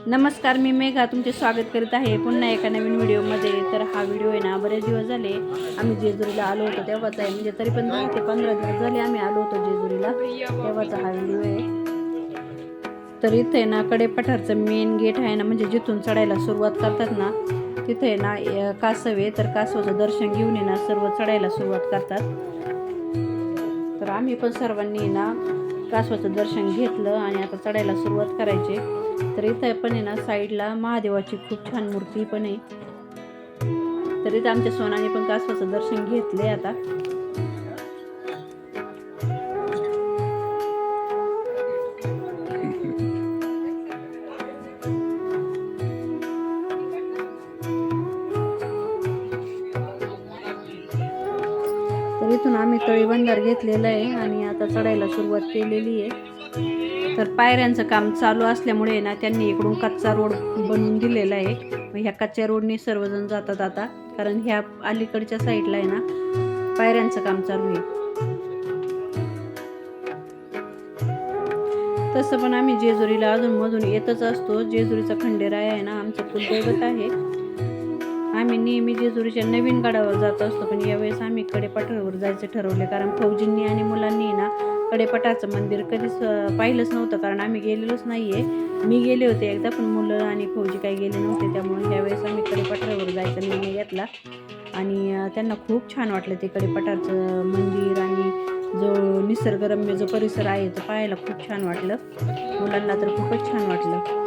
नमस्कार, मी मेघा तुमचे स्वागत करीत आहे पुन्हा एका नवीन व्हिडिओमध्ये. तर हा व्हिडिओ आहे ना, बरेच दिवस झाले आम्ही जेजुरीला आलो होतो तेव्हाचा आहे. म्हणजे तरी पण 10 ते 15 दिवस झाले आम्ही आलो होतो जेजुरीला, तेव्हाचा हा व्हिडिओ आहे. तर इथे ना कडेपठारचं मेन गेट आहे ना, म्हणजे जिथून चढायला सुरुवात करतात ना, तिथे ना कासव आहे. तर कासवाचं दर्शन घेऊन ना सर्व चढायला सुरुवात करतात. तर आम्ही पण सर्वांनी ना कासवाचं दर्शन घेतलं आणि आता चढायला सुरुवात करायची. तर इथं पण आहे ना साईडला महादेवाची खूप छान मूर्ती पण आहे. तर इथं आमच्या सोनाने पण कासवाचं दर्शन घेतलंय आता. तर इथून आम्ही तळीबंधार घेतलेलं आहे आणि आता चढायला सुरुवात केलेली आहे. तर पायऱ्यांचं काम चालू असल्यामुळे ना त्यांनी इकडून कच्चा रोड बनवून दिलेला आहे. ह्या कच्च्या रोडने सर्वजण जातात आता, कारण ह्या अलीकडच्या साईडला आहे ना पायऱ्यांचं काम चालू आहे. तसं पण आम्ही जेजुरीला अधूनमधून येतच असतो. जेजुरीचा खंडेराय आहे ना आमचं कुलदैवत आहे. आम्ही नेहमी जेजुरीच्या नवीन गडावर जात असतो, पण यावेळेस आम्ही कडेपठारावर जायचं ठरवले, कारण फौजींनी आणि मुलांनी ना कडेपठारचं मंदिर कधीच पाहिलंच नव्हतं, कारण आम्ही गेलेलोच नाही आहे. मी गेले होते एकदा, पण मुलं आणि फौजी काही गेले नव्हते. त्यामुळे यावेळेस आम्ही कडेपठारावर जायचा निर्णय घेतला आणि त्यांना खूप छान वाटलं ते कडेपठारचं मंदिर आणि जो निसर्गरम्य जो परिसर आहे तो पाहायला खूप छान वाटलं. मुलांना तर खूपच छान वाटलं.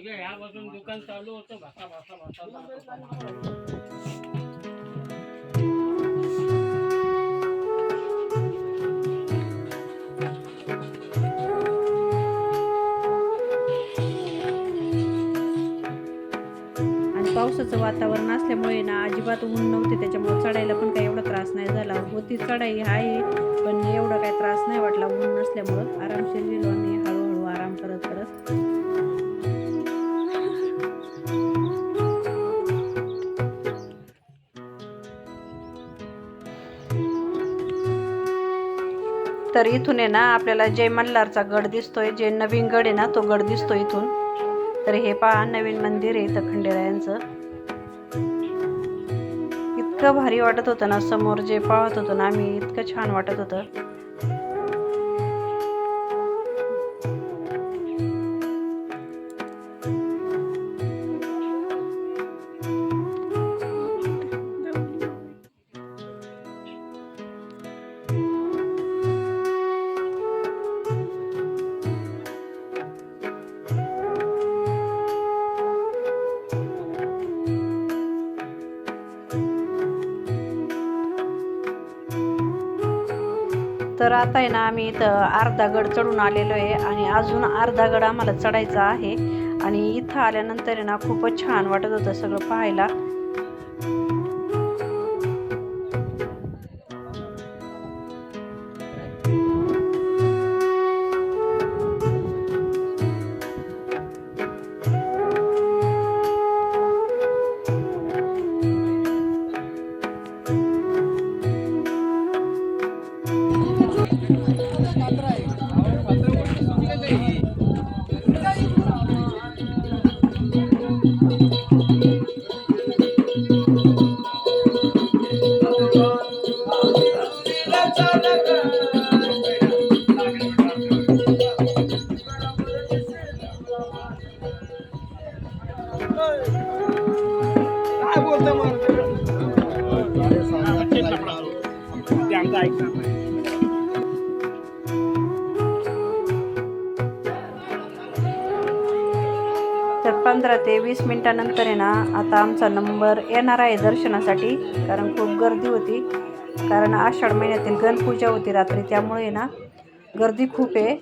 ह्यापासून दुकान चालू होतं भासा भासा भासा. पावसाचं वातावरण असल्यामुळे ना अजिबात ऊन नव्हते, त्याच्यामुळे चढायला पण काही एवढा त्रास नाही झाला. होती चढाई आहे, पण एवढा काही त्रास नाही वाटला ऊन नसल्यामुळं. आरामशीर गेलो आम्ही, हळूहळू आराम करत करत. तर इथून आहे ना आपल्याला जय मल्हारचा गड दिसतोय. जे नवीन गड आहे ना तो गड दिसतो इथून. तर हे पहा नवीन मंदिर आहे इथं खंडेरायांचं. इतकं भारी वाटत होतं ना, समोर जे पाहत होतो ना आम्ही, इतकं छान वाटत होतं. तर आता आहे ना आम्ही इथं अर्धा गड चढून आलेलो आहे आणि अजून अर्धा गड आम्हाला चढायचा आहे. आणि इथं आल्यानंतर आहे ना खूपच छान वाटत होतं सगळं पाहायला. काय बोलतो मग तर 15 ते 20 मिनिटानंतर आहे ना आता आमचा नंबर येणार आहे दर्शनासाठी, कारण खूप गर्दी होती. कारण आषाढ महिन्यातील गणपूजा होती रात्री, त्यामुळे ना गर्दी खूप आहे.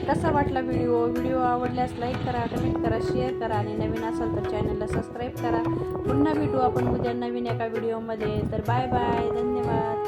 कसा वाटला व्हिडिओ आवडल्यास लाईक करा, कमेंट करा, शेअर करा आणि नवीन असाल तर चॅनलला सबस्क्राईब करा. पुन्हा भेटू आपण उद्या नवीन एका व्हिडिओमध्ये. तर बाय बाय, धन्यवाद.